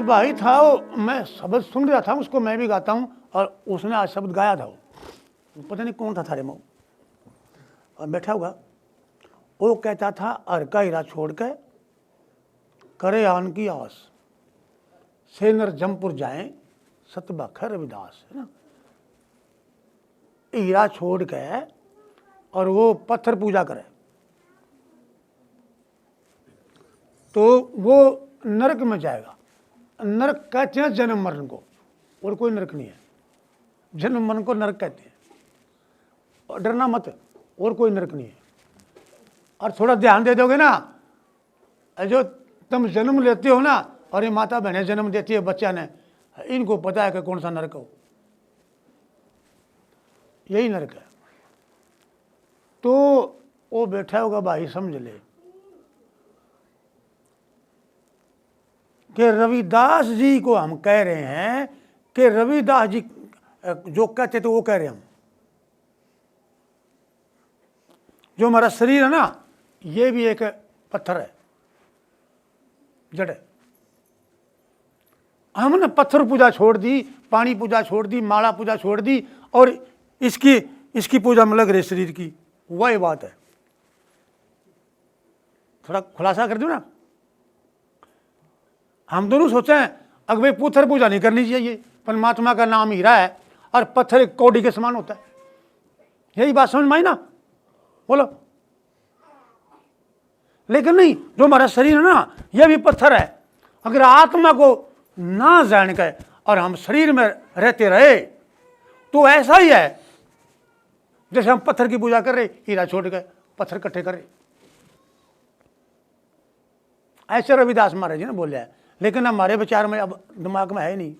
भाई था वो, मैं शब्द सुन रहा था उसको, मैं भी गाता हूँ, और उसने आज शब्द गाया था, वो पता नहीं कौन था थारे में, और बैठा होगा। वो कहता था हर का हीरा छोड़ के करे आन की आस, से नर जमपुर जाए सतबाखा रविदास, है ना। हीरा छोड़ के और वो पत्थर पूजा करे तो वो नरक में जाएगा। नरक कहते हैं जन्म मरण को, और कोई नरक नहीं है। जन्म मरण को नरक कहते हैं, और डरना मत, और कोई नरक नहीं है। और थोड़ा ध्यान दे दोगे ना, जो तुम जन्म लेते हो ना, और ये माता बहनें जन्म देती है बच्चा ने, इनको पता है कि कौन सा नरक हो, यही नरक है। तो वो बैठा होगा भाई, समझ ले कि रविदास जी को हम कह रहे हैं कि रविदास जी जो कहते थे वो कह रहे हैं हम। जो हमारा शरीर है ना, ये भी एक पत्थर है, जड़ है। हमने पत्थर पूजा छोड़ दी, पानी पूजा छोड़ दी, माला पूजा छोड़ दी, और इसकी पूजा में लग रही शरीर की। वही बात है, थोड़ा खुलासा कर दो ना। हम दोनों सोचे हैं अगर भाई पत्थर पूजा नहीं करनी चाहिए, परमात्मा का नाम हीरा है और पत्थर एक कौड़ी के समान होता है। यही बात समझ में आई ना? बोलो। लेकिन नहीं, जो हमारा शरीर है ना, यह भी पत्थर है। अगर आत्मा को ना जान के और हम शरीर में रहते रहे तो ऐसा ही है जैसे हम पत्थर की पूजा कर रहे, हीरा छोड़ के पत्थर इकट्ठे कर रहे। ऐसे रविदास महाराज जी ने बोले है, लेकिन हमारे विचार में अब दिमाग में है नहीं।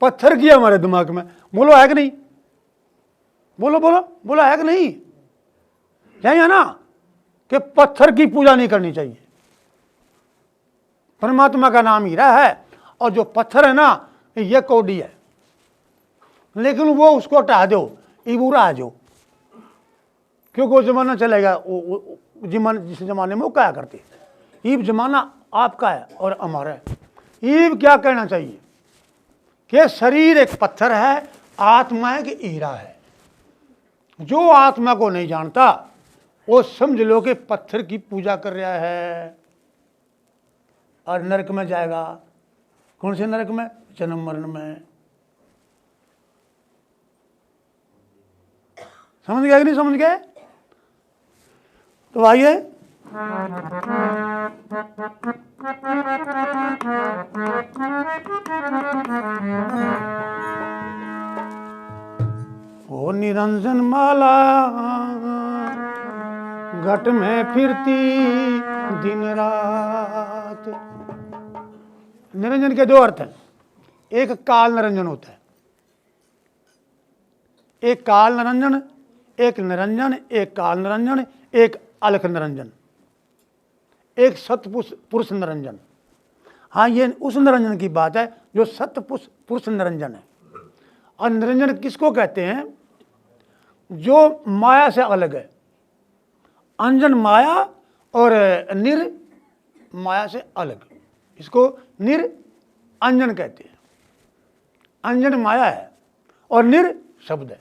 पत्थर की हमारे दिमाग में, बोलो है कि नहीं? बोलो बोलो बोलो, है कि नहीं? यही है ना कि पत्थर की पूजा नहीं करनी चाहिए। परमात्मा का नाम हीरा है, और जो पत्थर है ना, ये कौड़ी है। लेकिन वो उसको हटा दो, इबूरा आ जाओ, क्योंकि वो जमाना चलेगा। जिस जमाने में वो क्या करते, ईब जमाना आपका है और हमारा है। ईब क्या कहना चाहिए कि शरीर एक पत्थर है, आत्मा एक हीरा है। जो आत्मा को नहीं जानता वो समझ लो कि पत्थर की पूजा कर रहा है और नरक में जाएगा। कौन से नरक में? जन्म मरण में। समझ गया कि नहीं समझ गए? तो आइए, ओ निरंजन माला घट में फिरती दिन रात। निरंजन के दो अर्थ हैं। एक काल निरंजन होता है, एक काल निरंजन, एक निरंजन, एक काल निरंजन, एक अलख निरंजन, एक सतपुरुष निरंजन। हाँ, ये उस निरंजन की बात है जो सतपुरुष निरंजन है। और निरंजन किसको कहते हैं? जो माया से अलग है। अंजन माया और निर माया से अलग, इसको निर अंजन कहते हैं। अंजन माया है और निर शब्द है।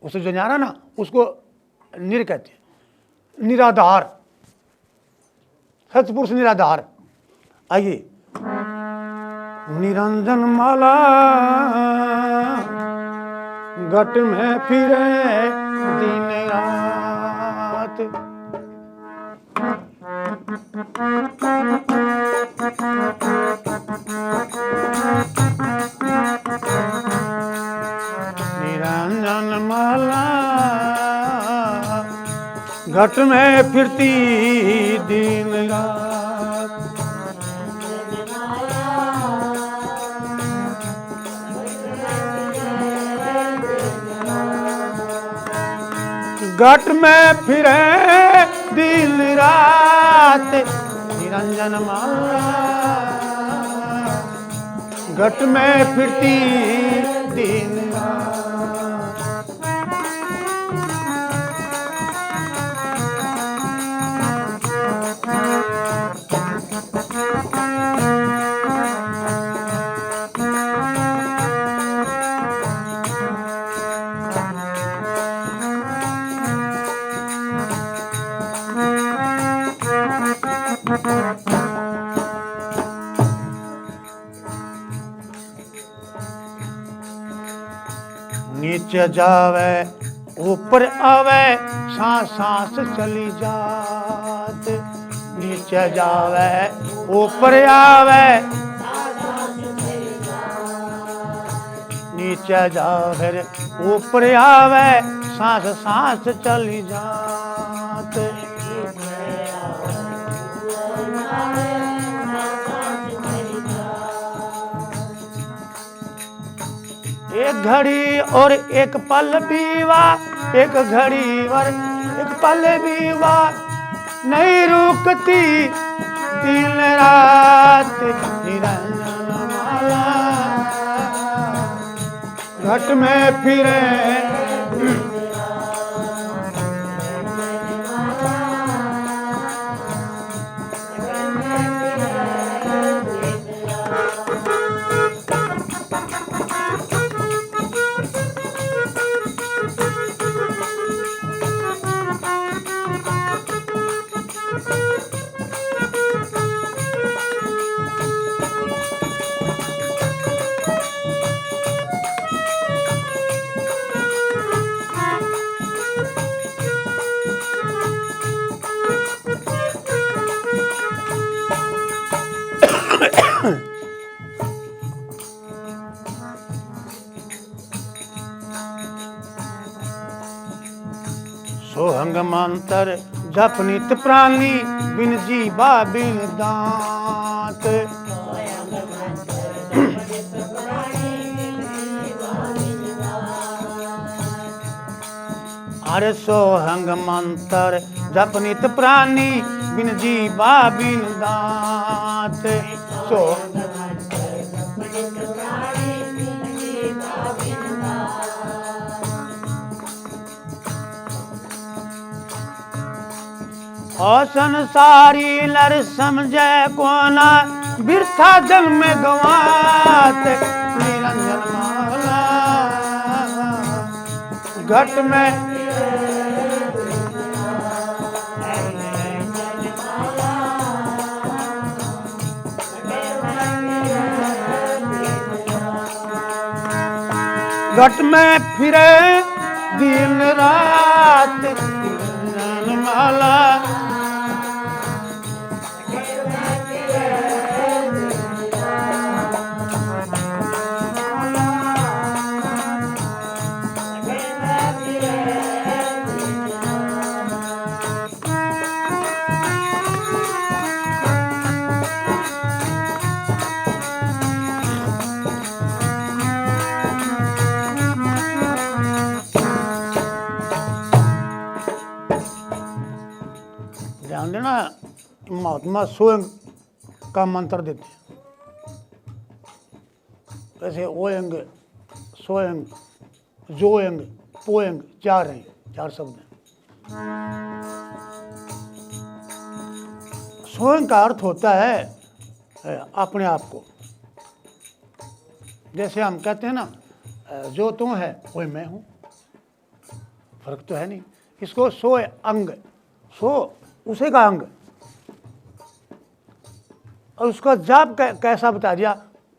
उसे जो न्यारा ना, उसको निर कहते हैं, निराधार, सतपुरुष निराधार। आइए, निरंजन माला घट में फिरे दिन रात। निरंजन माला घट में फिरती दिन रात। घट में फिरे दिन रात। निरंजन माला घट में फिरती दिन रात। नीचे जावे ऊपर आवे सांस सांस चली जात। नीचे जावे ऊपर आवे नीचे जाओ फिर ऊपर आवे सांस सांस चली जात। एक घड़ी और एक पल बीवा, एक घड़ी और एक पल बीवा, नहीं रुकती दिन रात निरंजन माला। घट में फिरे सोहंग मंत्र जप नित प्राणी, बिन जीवा बिन दांत। अरे सोहंग मंत्र जप नित प्राणी, बिन जीवा बिन दांत। और संसारी नर समझे कोना, बिरथा जन्म गवात। निरंजन माला घट में घट में फिरे दिन रात निरंजन माला। ध्यान देना, महात्मा स्वयं का मंत्र देते हैं। कैसे ओयंग, सोयंग, जोयंग, पोयंग, चार हैं, चार शब्द हैं। स्वयं का अर्थ होता है अपने आप को। जैसे हम कहते हैं ना, जो तुम है वही मैं हूं, फर्क तो है नहीं। इसको सोय अंग, सो उसे का अंग, और उसका जाप कैसा बता दिया,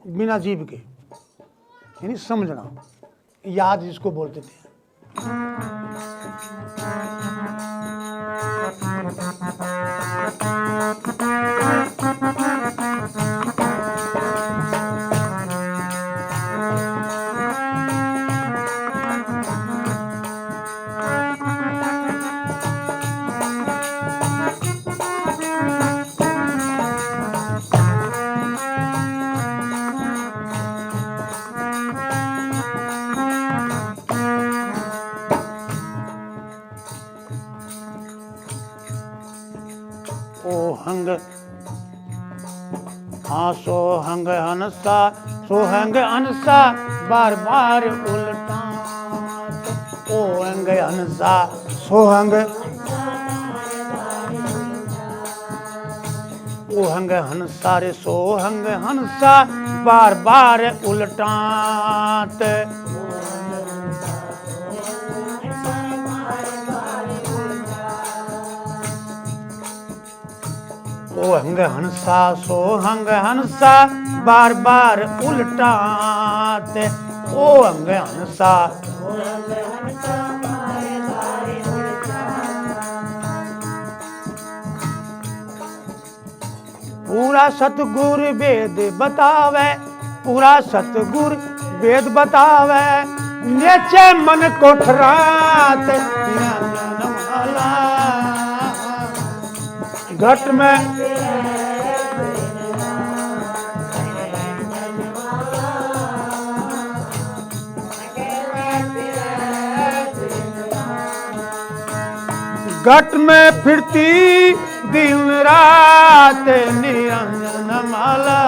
बिना जीव के, यानी समझना, याद जिसको बोलते थे। सोहंग, हाँ सोहंग हंसा, सोहंग हंसा बार बार उल्टा। ओहंग हंसा सोहंग, ओहंग हंसा रे सोहंग हंसा बार बार उल्टात। ओहंग हंसा सोहंग हंसा बार बार उल्टात। ओहंग हंसा पूरा सतगुर वेद बतावे, पूरा सतगुर वेद बतावे, नेचे मन कोठरात निरंजन माला। घट में घट में फिरती दिन रात निरंजन माला।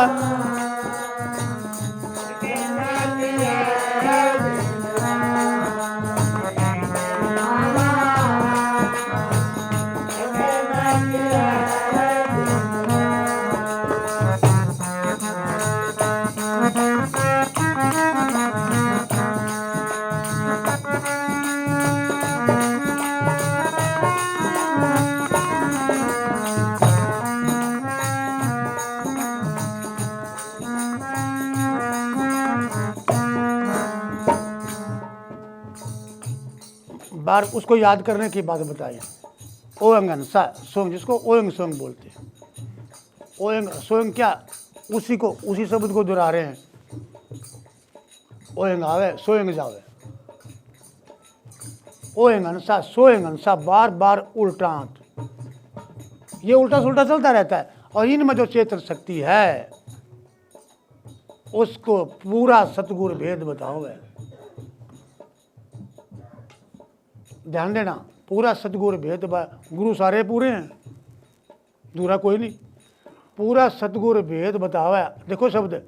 बार उसको याद करने की बात बताई। ओयंगन सा सोंग, जिसको ओयंग सोंग बोलते हैं। ओयंग सोंग क्या, उसी को, उसी शब्द को दोहरा रहे हैं। ओयंग आवे सोयंग जावे, ओयंगन सा सोयंगन सा, बार बार उल्टांत। ये उल्टा सुल्टा चलता रहता है। और इनमें जो चेतन शक्ति है उसको पूरा सतगुरु भेद बताओ है। ध्यान देना, पूरा सतगुरु भेद, गुरु सारे पूरे हैं, दूरा कोई नहीं। पूरा सतगुरु भेद बतावा है। देखो शब्द,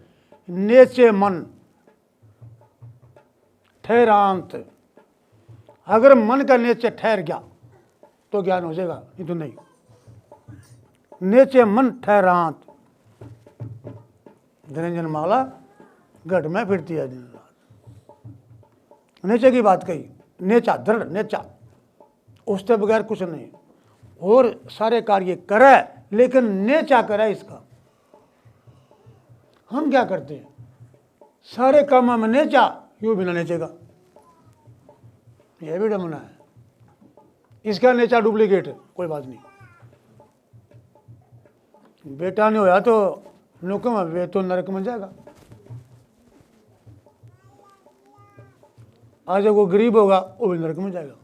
नेचे मन ठहरांत। अगर मन का नेचे ठहर गया तो ज्ञान हो जाएगा, नहीं तो नहीं। नेचे मन ठहरांत, निरंजन माला घट में फिरती है दिन रात। नेचे की बात कही, नेचा दृढ़ नेचा, उसके बगैर कुछ नहीं। और सारे कार्य करे लेकिन नेचा करे इसका। हम क्या करते हैं, सारे कामों में नेचा, यूं भी ना नेचेगा, यह भी डमना है। इसका नेचा डुप्लीकेट है, कोई बात नहीं। बेटा नहीं होया तो नुकम वे तो नरक में जाएगा। आज वो गरीब होगा वो भी नरक में जाएगा।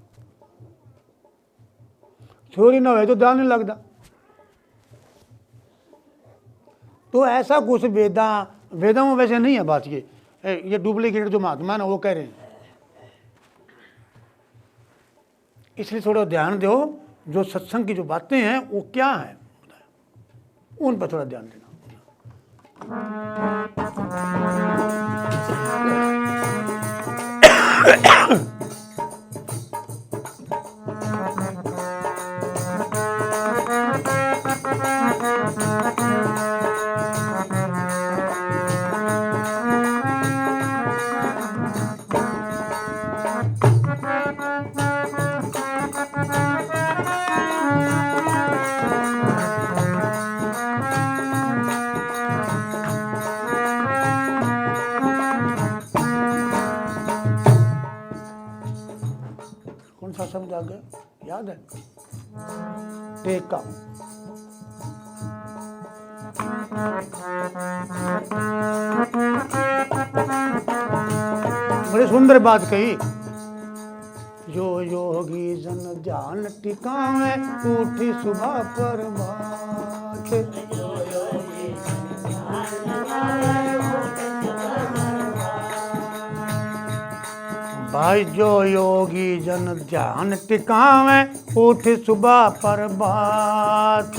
छोरी ना हो तो दान नहीं लगता। तो ऐसा कुछ वेदों में वैसे नहीं है बात। ये डुप्लीकेट जो महात्मा है ना वो कह रहे हैं। इसलिए थोड़ा ध्यान दो, जो सत्संग की जो बातें हैं वो क्या है उन पर थोड़ा ध्यान देना। कौन सा शब्द आ गया, याद है? टेका। बड़ी सुंदर बात कही। जो योगी जन ध्यान टिकावे, उठी सुबह पर बात। भाई जो योगी जन ध्यान टिकावे, उठ सुबह पर बात।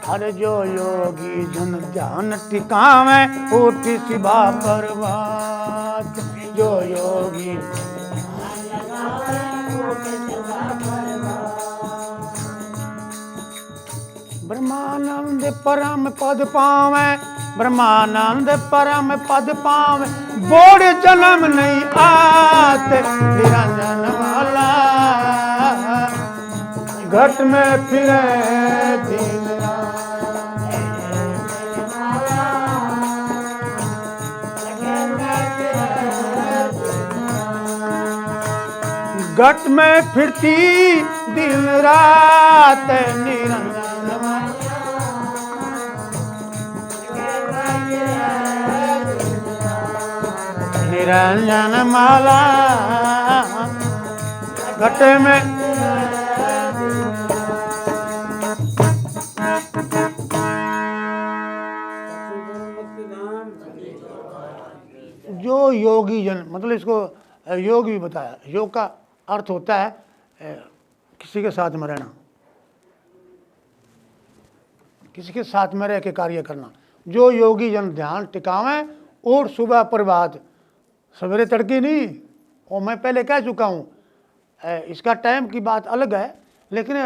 अरे जो योगी जन ध्यान टिकावे, उठ सुबह पर बात। जो योगी ब्रह्मानंद परम पद पावे, ब्रह्मानंद परम पद पावे, बोड़ जन्म नहीं आते। निरंजन वाला घट में फिरे दिन रात। घट में फिरती दिन रात निरंजन निरंजन माला घट में जो योगी जन, मतलब इसको योग भी बताया। योग का अर्थ होता है किसी के साथ में रहना, किसी के साथ में रह के कार्य करना। जो योगी जन ध्यान टिकावें और सुबह प्रभात, सवेरे तड़के नहीं, और मैं पहले कह चुका हूँ इसका टाइम की बात अलग है, लेकिन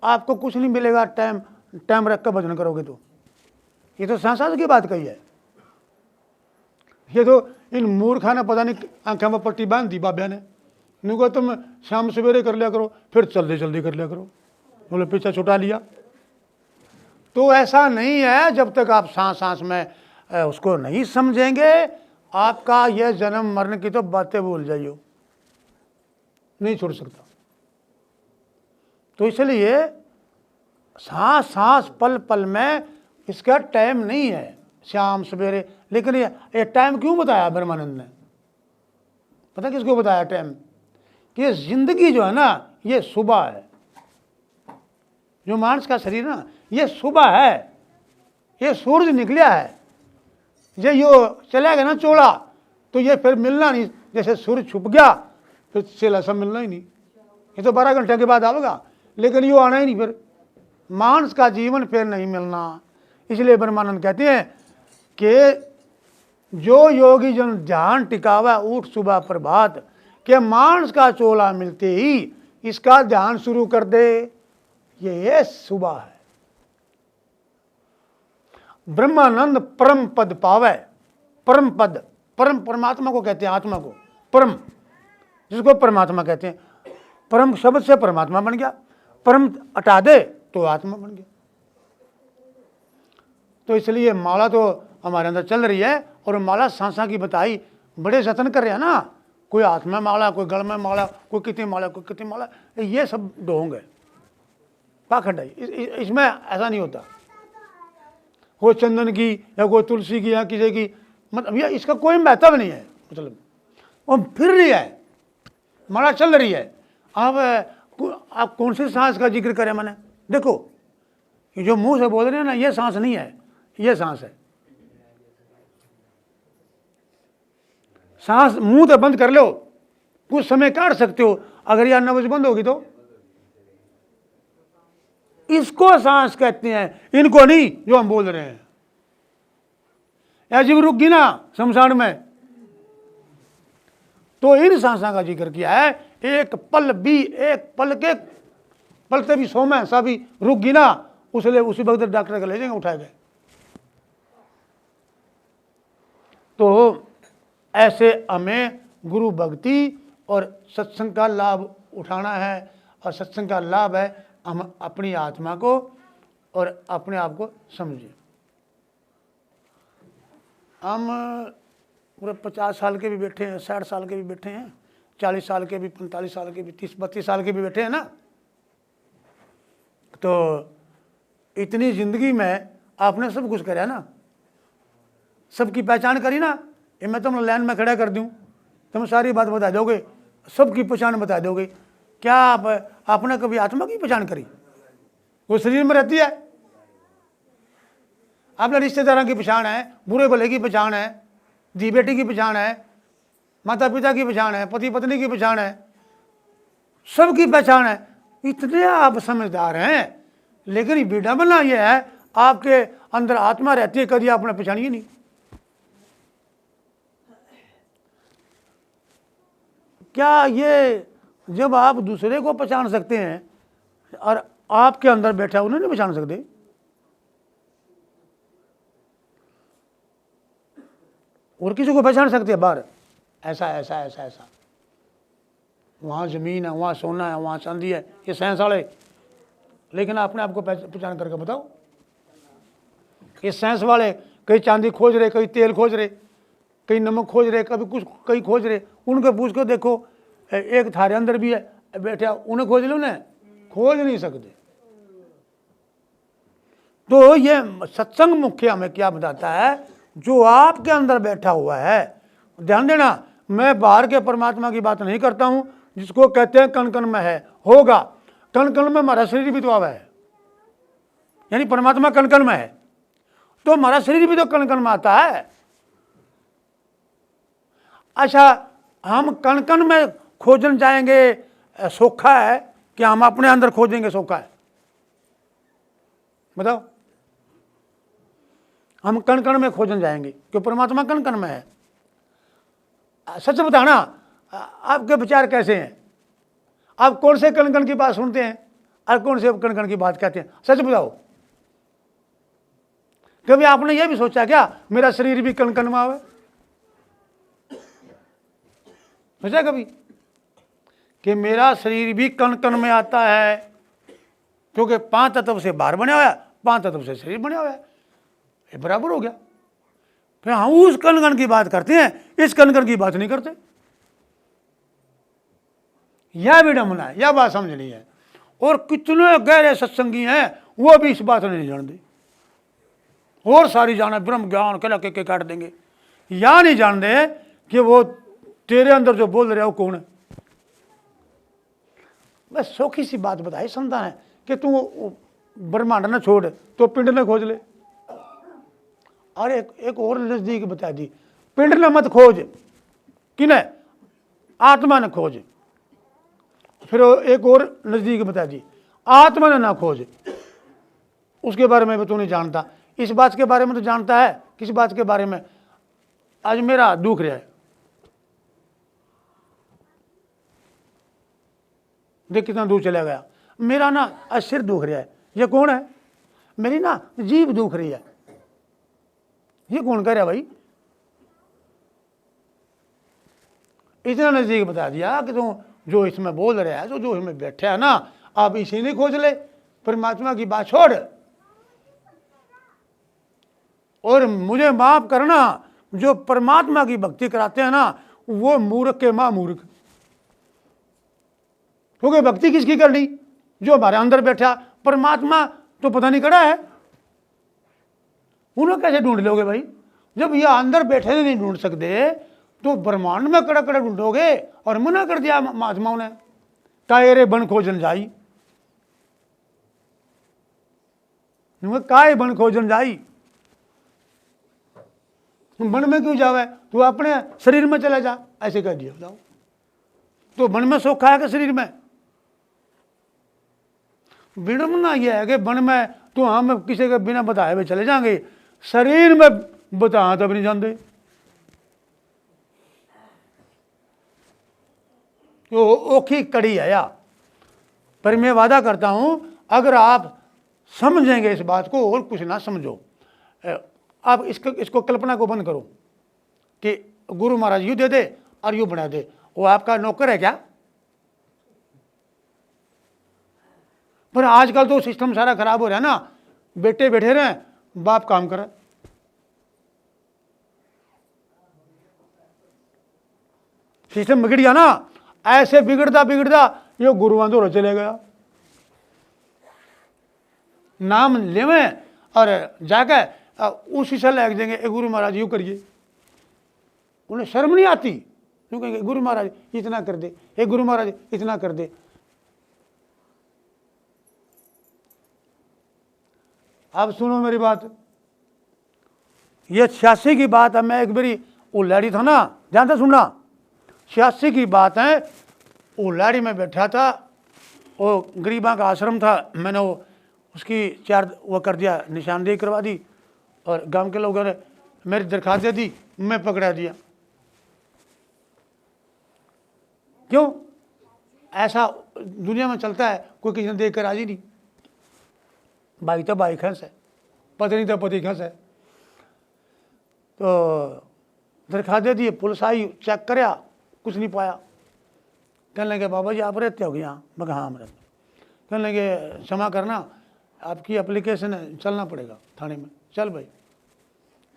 आपको कुछ नहीं मिलेगा टाइम रख कर भजन करोगे तो। ये तो सांसार की बात कही है। ये तो इन मूर्खा ने पता नहीं आंखों में पट्टी बांध दी बाबा ने, नहीं कहा तुम शाम सवेरे कर लिया करो, फिर जल्दी कर लिया करो, बोले पीछा छुटा लिया। तो ऐसा नहीं है, जब तक आप सांस में उसको नहीं समझेंगे, आपका यह जन्म मरण की तो बातें भूल जाइयो, नहीं छोड़ सकता। तो इसलिए सांस पल पल में इसका टाइम नहीं है, शाम सवेरे। लेकिन ये टाइम क्यों बताया ब्रह्मानंद ने? पता किसको बताया टाइम? कि ये जिंदगी जो है ना, ये सुबह है। जो मानस का शरीर ना, ये सुबह है, ये सूरज निकलिया है। ये यो चला गया ना चोला, तो ये फिर मिलना नहीं। जैसे सूरज छुप गया फिर चेला सब मिलना ही नहीं। ये तो 12 घंटे के बाद आवेगा, लेकिन यो आना ही नहीं। फिर मानस का जीवन फिर नहीं मिलना। इसलिए ब्रह्मानंद कहते हैं कि जो योगी जन ध्यान टिकावा उठ सुबह प्रभात, के मानस का चोला मिलते ही इसका ध्यान शुरू कर दे, ये सुबह है। ब्रह्मानंद परम पद पावे। परम पद, परम परमात्मा को कहते हैं, आत्मा को परम, जिसको परमात्मा कहते हैं। परम शब्द से परमात्मा बन गया, परम हटा दे तो आत्मा बन गया। तो इसलिए माला तो हमारे अंदर चल रही है, और माला सांसा की बताई बड़े जतन कर रहे हैं ना। कोई हाथ में माला, कोई गल में माला, कोई कितनी माला, कोई कितनी माला, ये सब ढोंग है, पाखंड है। इसमें ऐसा नहीं होता। कोई चंदन की या कोई तुलसी की या किसी की, मतलब ये इसका कोई महत्व नहीं है। मतलब वो फिर रही है, माला चल रही है। आप कौन सी सांस का जिक्र करें? मैंने देखो, ये जो मुंह से बोल रहे हैं ना, ये सांस नहीं है, ये सांस है। सांस मुंह तो बंद कर लो, कुछ समय काट सकते हो। अगर यह नब्ज बंद होगी तो इसको सांस कहते हैं, इनको नहीं जो हम बोल रहे हैं। अजीब रुक गई ना शमशान में, तो इन सांसा का जिक्र किया है। एक पल भी, एक पल के पलते भी 100 में सा भी रुक गई ना, उसलिए उसी वक्त डॉक्टर का ले जाएंगे उठाए गए। तो ऐसे हमें गुरु भक्ति और सत्संग का लाभ उठाना है। और सत्संग का लाभ है हम अपनी आत्मा को और अपने आप को समझें। हम पूरे 50 साल के भी बैठे हैं, 60 साल के भी बैठे हैं, 40 साल के भी, 45 साल के भी, 30-32 साल के भी बैठे हैं ना। तो इतनी जिंदगी में आपने सब कुछ करा ना, सबकी पहचान करी ना। ये मैं तुम लाइन में खड़ा कर दूं, तुम सारी बात बता दोगे, सबकी पहचान बता दोगे। क्या आपने कभी आत्मा की पहचान करी? वो शरीर में रहती है। आपने रिश्तेदारों की पहचान है, बुरे भले की पहचान है, धी बेटी की पहचान है, माता पिता की पहचान है, पति पत्नी की पहचान है, सबकी पहचान है। इतने आप समझदार हैं, लेकिन विडंबना यह है आपके अंदर आत्मा रहती है, कभी आपने पहचानी ही नहीं। क्या ये जब आप दूसरे को पहचान सकते हैं और आपके अंदर बैठा उन्हें नहीं पहचान सकते? और किसी को पहचान सकते हैं बाहर? ऐसा ऐसा ऐसा ऐसा, वहाँ ज़मीन है, वहाँ सोना है, वहाँ चांदी है, ये साइंस वाले। लेकिन आपने आपको पहचान करके बताओ। ये साइंस वाले कहीं चांदी खोज रहे, कहीं तेल खोज रहे, कहीं नमक खोज रहे, कभी कुछ कहीं खोज रहे। उनके पूछ को देखो, एक थारे अंदर भी है बैठा, उन्हें खोज लो ना, खोज नहीं सकते। तो ये सत्संग मुख्य हमें क्या बताता है, जो आपके अंदर बैठा हुआ है। ध्यान देना, मैं बाहर के परमात्मा की बात नहीं करता हूं, जिसको कहते हैं कण कण में है, होगा। कण कण में हमारा शरीर भी तो आवा है, यानी परमात्मा कण कण में है, तो हमारा शरीर भी तो कण कण में आता है। अच्छा, हम कण कण में खोजन जाएंगे सोखा है कि हम अपने अंदर खोजेंगे सोखा है? बताओ। हम कण कण में खोजन जाएंगे क्यों? परमात्मा कण कण में है। सच बताना, आपके विचार कैसे हैं? आप कौन से कण कण की बात सुनते हैं और कौन से कण कण की बात कहते हैं? सच बताओ। कभी आपने यह भी सोचा क्या मेरा शरीर भी कण कण में आवे? सोचा कभी कि मेरा शरीर भी कण कण में आता है? क्योंकि 5 तत्व से बाहर बना हुआ है, 5 तत्व से शरीर बना हुआ है, ये बराबर हो गया। फिर हम उस कण कण की बात करते हैं, इस कण कण की बात नहीं करते। यह विडंबना है, यह बात समझनी है। और कितने गहरे सत्संगी हैं वो भी इस बात नहीं जानते, और सारी जाना ब्रह्म ज्ञान कला के काट देंगे। या नहीं जानते कि वो तेरे अंदर जो बोल रहे हो कौन है। बस सौखी सी बात बताई संतान है कि तू ब्रह्मांड न छोड़ तो पिंड न खोज ले। और एक और नजदीक बता दी, पिंड न मत खोज, किने? आत्मा न खोज। फिर एक और नजदीक बता दी, आत्मा ने ना खोज। उसके बारे में भी तू नहीं जानता। इस बात के बारे में तो जानता है। किस बात के बारे में? आज मेरा दुख रहा है, देख कितना दूर चला गया। मेरा ना आज सिर दुख रहा है, ये कौन है? मेरी ना जीभ दुख रही है, ये कौन कह रहा भाई? इतना नजदीक बता दिया कि तू जो इसमें बोल रहा है, जो इसमें बैठा है ना, आप इसे नहीं खोज ले, परमात्मा की बात छोड़। और मुझे माफ करना, जो परमात्मा की भक्ति कराते हैं ना, वो मूर्ख के मां मूर्ख। क्योंकि भक्ति किसकी करनी? जो हमारे अंदर बैठा परमात्मा तो पता नहीं कड़ा है, उन्हें कैसे ढूंढ लोगे भाई? जब ये अंदर बैठे नहीं ढूंढ सकते तो ब्रह्मांड में कड़ा कड़ा ढूंढोगे। और मना कर दिया महात्माओं ने, कायरे बन खोजन जाई। काय बन खोजन जाई, वन में क्यों जावे? तू अपने शरीर में चला जा, ऐसे कह दिया। बताओ, तो वन में सोखा है कि शरीर में? विडंबना यह है कि वन में तो हम किसी के बिना बताए हुए चले जाएंगे, शरीर में बता तब नहीं जानते। तो ओखी कड़ी है या, पर मैं वादा करता हूं अगर आप समझेंगे इस बात को और कुछ ना समझो, आप इसको कल्पना को बंद करो कि गुरु महाराज यूं दे दे और यूं बना दे, वो आपका नौकर है क्या? पर आजकल तो सिस्टम सारा खराब हो रहा है ना, बेटे बैठे रहे, बाप काम करे। सिस्टम बिगड़ गया ना, ऐसे बिगड़ता बिगड़ता ये गुरुआं दौर चले गया। नाम लेवे और जाके उसी से लग देंगे, गुरु महाराज यूं करिए। उन्हें शर्म नहीं आती, यूं कहेंगे गुरु महाराज इतना कर दे, हे गुरु महाराज इतना कर दे। अब सुनो मेरी बात, ये 86 की बात है। मैं एक बारी उल्लाड़ी था ना, जानते सुनना, 86 की बात है। उल्लाड़ी में बैठा था, वो गरीबा का आश्रम था, मैंने वो उसकी 4 वो कर दिया, निशानदेही करवा दी, और गांव के लोगों ने मेरी दरखास्त दे दी, मैं पकड़ा दिया। क्यों? ऐसा दुनिया में चलता है, कोई किसी ने देख कर राजी नहीं। भाई तो भाई खस है, पत्नी तो पति खस है। तो दरखास्त दे दी, पुलिस आई, चेक कराया, कुछ नहीं पाया। कहने लगे बाबा जी आप रहते हो यहाँ? मैं कहा हाँ हम रहते। कहने लगे क्षमा करना, आपकी एप्लीकेशन चलना पड़ेगा थाने में। चल भाई,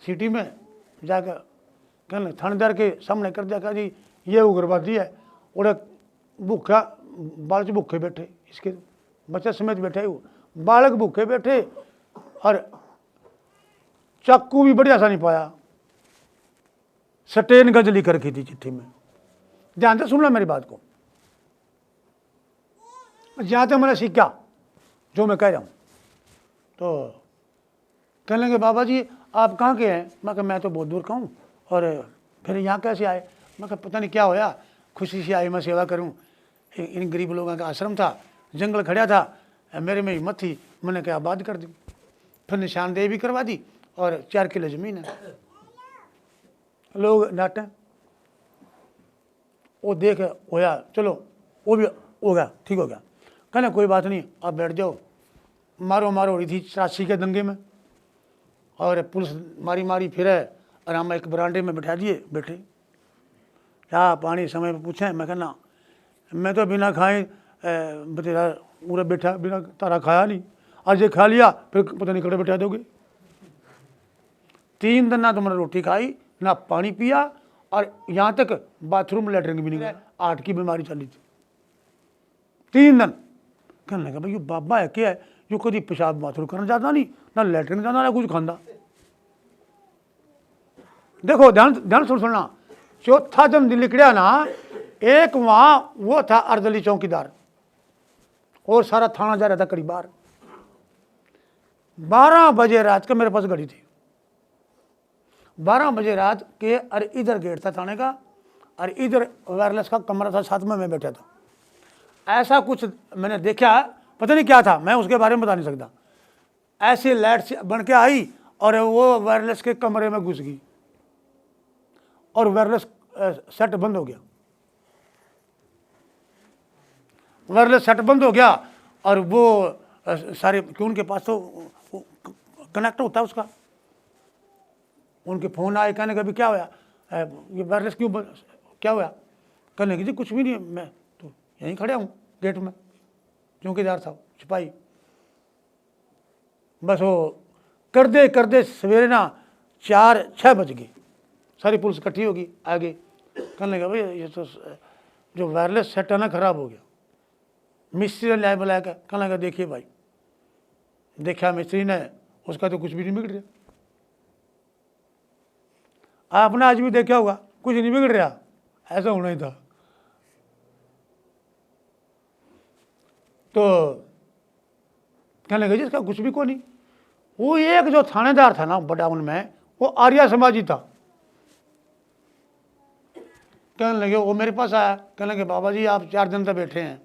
सिटी में जाकर कहने थानेदार के सामने कर दिया, कहा जी ये उग्रवादी है, और भूखा बालक भूखे बैठे, इसके बच्चे समेत बैठे, वो बालक भूखे बैठे और चाकू भी बढ़िया सा नहीं पाया, सटेन गज लिख रखी थी चिट्ठी में। ध्यान से सुनना मेरी बात को, जहां तक मैंने सीखा जो मैं कह रहा हूं। तो कहने लगे बाबा जी आप कहाँ के हैं? मैं कहा मैं तो बहुत दूर का हूँ, और फिर यहाँ कैसे आए? मैं कहा पता नहीं क्या होया, खुशी से आई, मैं सेवा करूँ। इन गरीब लोगों का आश्रम था, जंगल खड़ा था, मेरे में हिम्मत थी, मैंने क्या आबाद कर दी। फिर निशानदेही भी करवा दी और 4 किलो ज़मीन है। लोग डांटे, वो देख होया, चलो वो भी हो गया, ठीक हो गया। कहना कोई बात नहीं, आप बैठ जाओ। मारो मारो हो रही थी 84 के दंगे में, और पुलिस मारी मारी फिर और हम एक बरांडे में बैठा दिए, बैठे चाह पानी समय पर पूछें। मैं कहना मैं तो बिना खाए तेरा पूरा बैठा, बिना तारा खाया नहीं, आज ये खा लिया फिर पता नहीं कड़े बैठा दोगे। 3 दिन ना तो मैंने रोटी खाई ना पानी पिया, और यहाँ तक बाथरूम लैटरिन भी नहीं गया, 8 की बीमारी चली थी 3 दिन। कहने लगा भाई ये बाबा है क्या है, जो कभी पेशाब बाथरूम करना चाहता नहीं, ना लैटरिन जाना, ना कुछ खाना। देखो ध्यान ध्यान सुनना, चौथा जब दिल्ली निकलिया ना, एक वहां वो था अर्दली चौकीदार, और सारा थाना जा रहा था करीब बाहर। 12 बजे रात को मेरे पास गाड़ी थी, 12 बजे रात के, और इधर गेट था थाने का, और इधर वायरलेस का कमरा था, साथ में मैं बैठा था। ऐसा कुछ मैंने देखा, पता नहीं क्या था, मैं उसके बारे में बता नहीं सकता। ऐसी लाइट बन के आई और वो वायरलेस के कमरे में घुस गई, और वायरलेस सेट बंद हो गया, वायरलेस सेट बंद हो गया। और वो सारे, क्यों उनके पास तो कनेक्ट होता है उसका, उनके फ़ोन आए, कहने का भी क्या होया, ये वायरलेस क्यों क्या होया? कहने की जी कुछ भी नहीं, मैं तो यहीं खड़े हूँ गेट में, चौकीदार था सिपाही। बस वो कर दे सवेरे ना 4-6 बज गए, सारी पुलिस इकट्ठी होगी आगे। कहने लगा भाई ये तो जो वायरलेस सेट है ना खराब हो गया। मिस्त्री ने लाए बुलाया कर, कहने लगा देखिए भाई, देखा मिस्त्री ने, उसका तो कुछ भी नहीं बिगड़ रहा। आपने आज भी देखा होगा, कुछ नहीं बिगड़ रहा, ऐसा होना ही था। तो कहने लगे जी इसका कुछ भी को नहीं। वो एक जो थानेदार था ना बड़ा, उनमें वो आर्या समाजी था। कहने लगे, वो मेरे पास आया, कहने लगे बाबा जी आप 4 दिन तक बैठे हैं,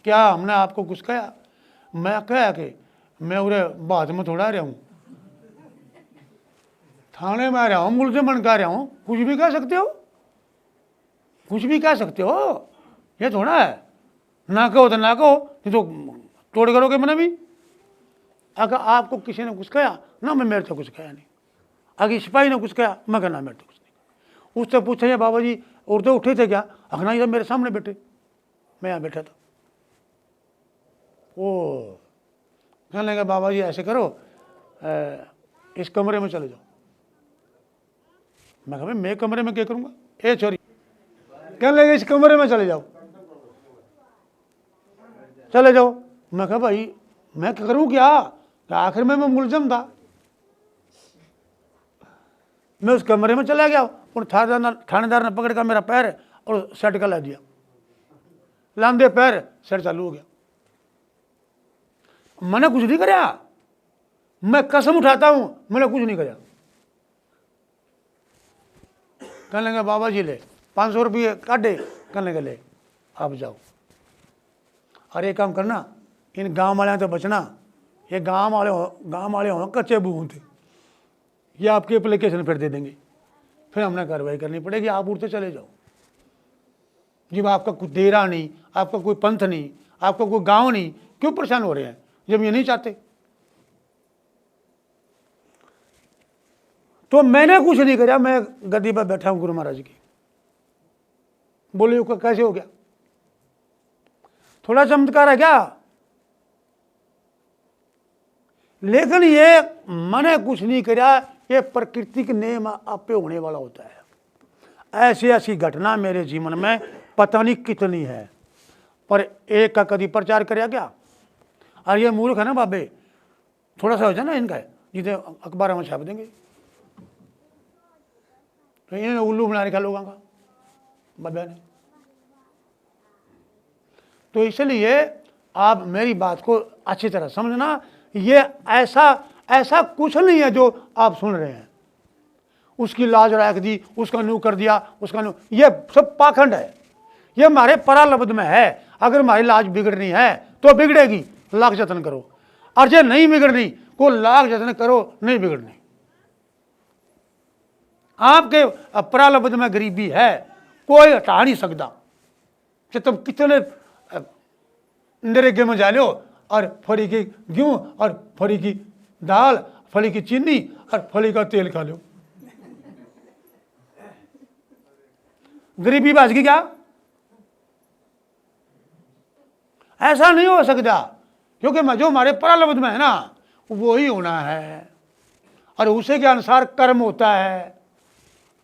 क्या हमने आपको कुछ कहा? मैं कहा कि मैं उरे बात में थोड़ा रहा हूँ, थाने में आ रहा हूँ, मुल्ज़िम बन कर रहा हूँ, कुछ भी कह सकते हो, कुछ भी कह सकते हो, ये थोड़ा है, ना कहो तो ना कहो, नहीं तो तोड़ करोगे मैंने भी। अगर आपको किसी ने कुछ कहा ना, मैं मेरे तो कुछ कहा नहीं। अगर सिपाही ने कुछ कहा, मैं कहना मेरे तो कुछ नहीं। उससे पूछा ये बाबा जी उड़ते उठे थे क्या? अखना ये मेरे सामने बैठे, मैं यहाँ बैठा था। वो कहने लगा बाबा जी ऐसे करो, इस कमरे में चले जाओ। मैं कहा मैं कमरे में क्या करूँगा? ए छोरी, कहने लगे इस कमरे में चले जाओ, चले जाओ। मैं कहा भाई मैं करूँ क्या? आखिर में मैं मुलजम था। मैं उस कमरे में चला गया, और थानेदार ने पकड़ कर मेरा पैर और सेट का ला दिया, लांदे पैर सेट चालू हो गया। मैंने कुछ नहीं कराया, मैं कसम उठाता हूं मैंने कुछ नहीं कराया। कहने लगे बाबा जी ले 500 रुपये काटे, कहने लगे ले आप जाओ। अरे काम करना, इन गांव वाले तो बचना, ये गांव वाले हों कच्चे बूह थे, ये आपकी एप्लीकेशन फिर दे देंगे, फिर हमने कार्रवाई करनी पड़ेगी, आप उड़ते चले जाओ। जब आपका कुछ डेरा नहीं, आपका कोई पंथ नहीं, आपका कोई गांव नहीं, क्यों परेशान हो रहे हैं जब ये नहीं चाहते? तो मैंने कुछ नहीं किया, मैं गद्दी पर बैठा हूं गुरु महाराज की। बोले कैसे हो गया? थोड़ा चमत्कार है क्या? लेकिन ये मैंने कुछ नहीं किया, ये प्रकृति के नियम आपे होने वाला होता है। ऐसी ऐसी घटना मेरे जीवन में पता नहीं कितनी है। पर एक का कभी प्रचार कराया क्या? और ये मूर्ख है ना बाबे, थोड़ा सा हो जाए ना इनका, जिसे अखबार में छाप देंगे, तो इन्हें उल्लू बना रखा लोगों का बाबा ने। तो इसलिए आप मेरी बात को अच्छी तरह समझना, ये ऐसा कुछ नहीं है जो आप सुन रहे हैं। उसकी लाज रख दी, उसका न्यू कर दिया, उसका न्यू, ये सब पाखंड है। ये हमारे परालब्ध में है। अगर हमारी लाज बिगड़नी है तो बिगड़ेगी, लाख जतन करो, और जो नहीं बिगड़नी को लाख जतन करो, नहीं बिगड़नी। आपके परालब्ध में गरीबी है, कोई हटा नहीं सकता। कि तुम कितने नरेगे में जा लो और फली की गेहूं और फली की दाल, फली की चीनी और फली का तेल खा लो, गरीबी बाजगी क्या? ऐसा नहीं हो सकता, क्योंकि जो हमारे परालब्ध में है ना, वो ही होना है, और उसी के अनुसार कर्म होता है।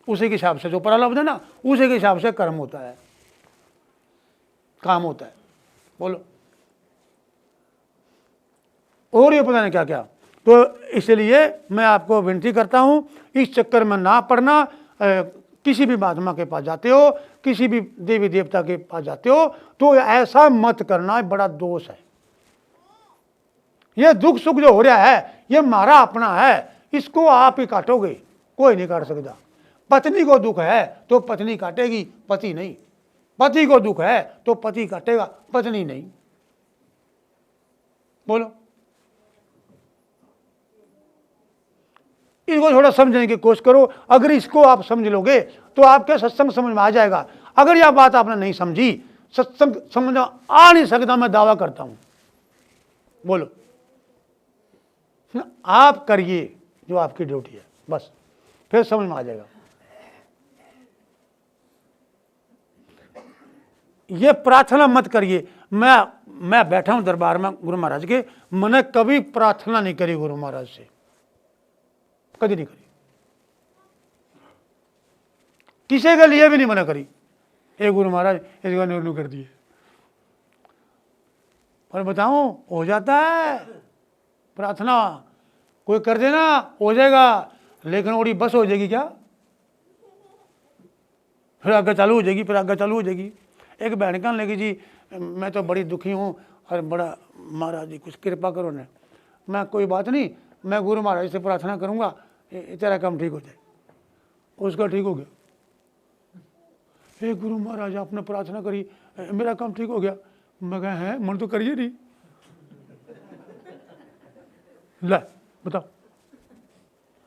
उसी के हिसाब से जो परालब्ध है ना, उसी के हिसाब से कर्म होता है, काम होता है। बोलो, और ये पता नहीं क्या क्या। तो इसलिए मैं आपको विनती करता हूं, इस चक्कर में ना पड़ना। किसी भी महात्मा के पास जाते हो, किसी भी देवी देवता के पास जाते हो, तो ऐसा मत करना, बड़ा दोष है। ये दुख सुख जो हो रहा है, ये हमारा अपना है, इसको आप ही काटोगे, कोई नहीं काट सकता। पत्नी को दुख है तो पत्नी काटेगी, पति नहीं। पति को दुख है तो पति काटेगा, पत्नी नहीं। बोलो, इसको थोड़ा समझने की कोशिश करो। अगर इसको आप समझ लोगे तो आपके सत्संग समझ में आ जाएगा। अगर यह बात आपने नहीं समझी, सत्संग समझ में आ नहीं सकता, मैं दावा करता हूं। बोलो, आप करिए जो आपकी ड्यूटी है, बस फिर समझ में आ जाएगा। ये प्रार्थना मत करिए। मैं बैठा हूं दरबार में गुरु महाराज के, मैंने कभी प्रार्थना नहीं करी गुरु महाराज से, कभी नहीं करी, किसी के लिए भी नहीं मना करी। ए गुरु महाराज इसका न्यू कर दिए, पर बताऊं हो जाता है प्रार्थना, कोई कर देना हो जाएगा, लेकिन ओडी बस हो जाएगी क्या, फिर आगे चालू हो जाएगी, फिर आगे चालू हो जाएगी। एक बहन कहने लगी, जी मैं तो बड़ी दुखी हूँ और बड़ा, महाराज जी कुछ कृपा करो ना। मैं, कोई बात नहीं, मैं गुरु महाराज से प्रार्थना करूँगा, तेरा काम ठीक हो जाए। उसका ठीक हो गया। हे गुरु महाराज आपने प्रार्थना करी, मेरा काम ठीक हो गया। मैं कहा है, मन तो करिए नहीं। ले बताओ,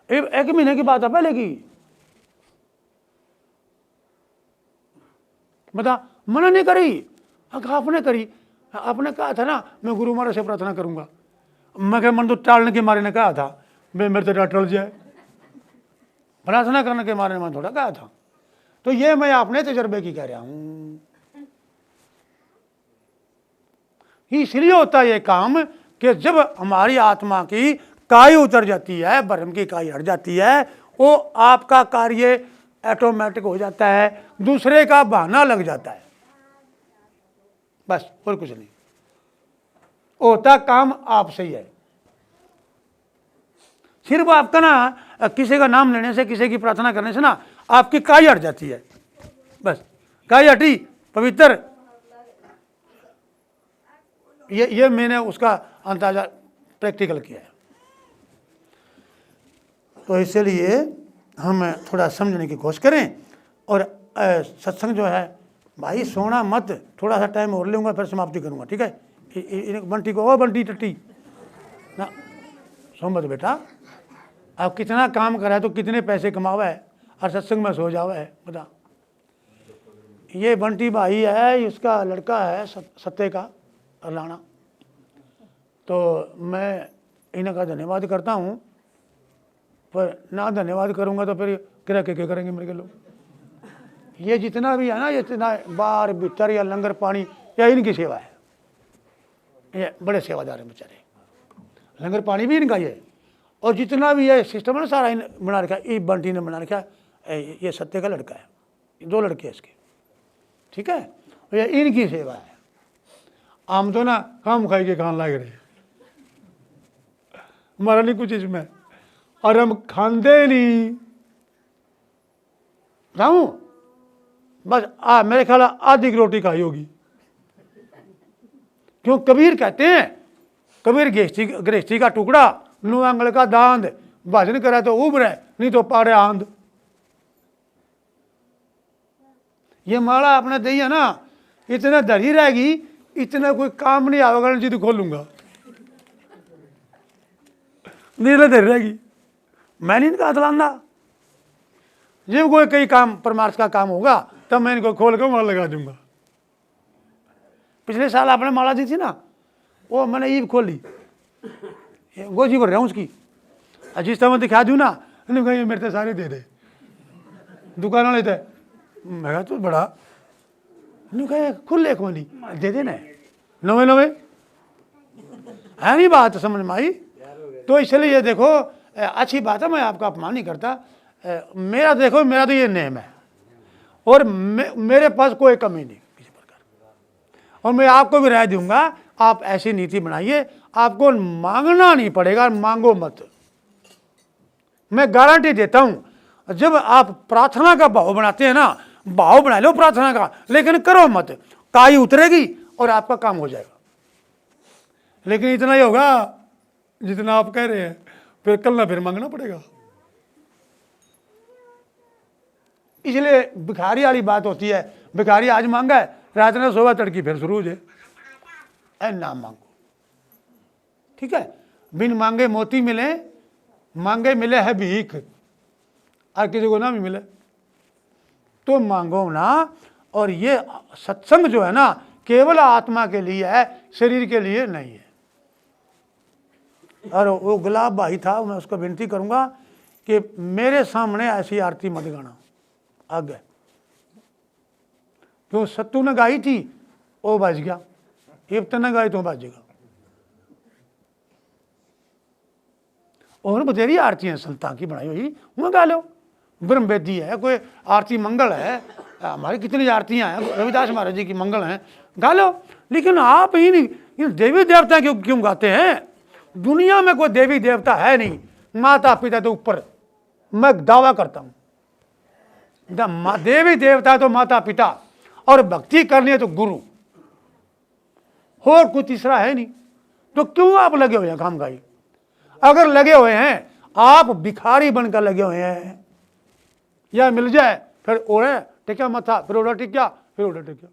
एक महीने की बात है पहले की, बता, मना नहीं करी, आपने करी। आपने कहा था ना मैं गुरु महाराज से प्रार्थना करूंगा। मैं कहा, मन तो टालने के मारे ने कहा था, मेरे तो टल जाए, प्रार्थना करने के मारे में थोड़ा कहा था। तो ये मैं अपने तजर्बे की कह रहा हूं। इसलिए होता है ये काम कि जब हमारी आत्मा की काई उतर जाती है, भ्रम की काई हट जाती है, वो आपका कार्य ऑटोमेटिक हो जाता है, दूसरे का बहाना लग जाता है, बस और कुछ नहीं होता। काम आपसे ही है। सिर्फ आपका ना किसी का नाम लेने से, किसी की प्रार्थना करने से ना आपकी काई हट जाती है, बस काई हटी, पवित्र। ये मैंने उसका अंदाजा प्रैक्टिकल किया है। तो इसलिए हम थोड़ा समझने की कोशिश करें। और सत्संग जो है भाई, सोना मत, थोड़ा सा टाइम और लूँगा फिर समाप्ति करूँगा, ठीक है। बंटी को, ओ बंटी टट्टी ना, सो मत बेटा। आप कितना काम करा है तो कितने पैसे कमावा है और सत्संग में सो जावा है, बता। ये बंटी भाई है, इसका लड़का है सत्ते का अरलाना। तो मैं इनका धन्यवाद करता हूँ, पर ना धन्यवाद करूँगा तो फिर किरा के करेंगे मेरे के लोग। ये जितना भी है ना, ये जितना बाहर भीतर या लंगर पानी, या इनकी सेवा है। ये बड़े सेवादार हैं बेचारे, लंगर पानी भी इनका ही है। और जितना भी ये सिस्टम है ना सारा इन बना रखा है, ये बंटी ने बना रखा है। ये सत्य का लड़का है, 2 लड़के हैं इसके, ठीक है। ये इनकी सेवा है, हम तो ना काम खाई के खान लग रहे, हमारा नहीं कुछ इसमें, और हम खाते नहीं। खाऊं बस मेरे ख्याल आधी की रोटी खाई होगी। क्यों? कबीर कहते हैं, कबीर गृहस्थी का टुकड़ा, 9 आंगल का दांत, भजन करे तो उभरे नहीं तो पाड़े आंध। ये माला आपने दी है ना, इतना धरी रहेगी, इतना कोई काम नहीं आवेगा, जिद खोलूंगा नीले धरी रहेगी। मैं नहीं इनका हाथ लाना, जब कोई कई काम परमार्थ का काम होगा तब मैं इनको खोल कर माला लगा दूंगा। पिछले साल आपने माला दी थी ना, वो मैंने ईब खोली, गोजी भर रहा हूँ उसकी, जिस तरह मैं दिखा दूँ ना, इन्हें कहीं मेरे तो सारे दे दे, दुकान वाले थे। मैं कहा तो बड़ा, इन्हें कहे खुले खोली दे देना, नवे नवे है नहीं बात समझ में आई। तो इसलिए ये देखो, अच्छी बात है, मैं आपका अपमान नहीं करता। मेरा देखो, मेरा तो ये नेम है, और मेरे पास कोई कमी नहीं किसी प्रकार। और मैं आपको भी राय दूंगा, आप ऐसी नीति बनाइए, आपको मांगना नहीं पड़ेगा, मांगो मत। मैं गारंटी देता हूं, जब आप प्रार्थना का भाव बनाते हैं ना, भाव बना लो प्रार्थना का, लेकिन करो मत, काई उतरेगी और आपका काम हो जाएगा। लेकिन इतना ही होगा जितना आप कह रहे हैं, फिर कल ना फिर मांगना पड़ेगा। इसलिए भिखारी वाली बात होती है, भिखारी आज मांगा है, रात ने सुबह तड़की फिर शुरू हो जाए, ना मांगो, ठीक है। बिन मांगे मोती मिले, मांगे मिले है भीख, और किसी को ना भी मिले तो मांगो ना। और ये सत्संग जो है ना, केवल आत्मा के लिए है, शरीर के लिए नहीं है। और वो गुलाब भाई था, मैं उसको विनती करूंगा कि मेरे सामने ऐसी आरती मत गाना आगे, जो सत्तू ने गाई थी वो बच गया, इब्तन ने गाई तो बचेगा। और बतेरी आरती है संतान की बनाई हुई, वहाँ गा लो। ब्रह्म वेदी है, कोई आरती मंगल है, हमारी कितनी आरतियाँ हैं, रविदास महाराज जी की मंगल हैं, गा लो। लेकिन आप ही नहीं, इन देवी देवता क्यों गाते हैं? दुनिया में कोई देवी देवता है नहीं, माता पिता तो ऊपर, मैं दावा करता हूँ। देवी देवता तो माता पिता, और भक्ति करनी है तो गुरु, और कोई तीसरा है नहीं। तो क्यों आप लगे हुए हैं काम गाई? अगर लगे हुए हैं, आप भिखारी बनकर लगे हुए हैं, या मिल जाए फिर ओढ़े टिका मथा, फिर ओढ़ा टिका, फिर ओढ़ा टिका।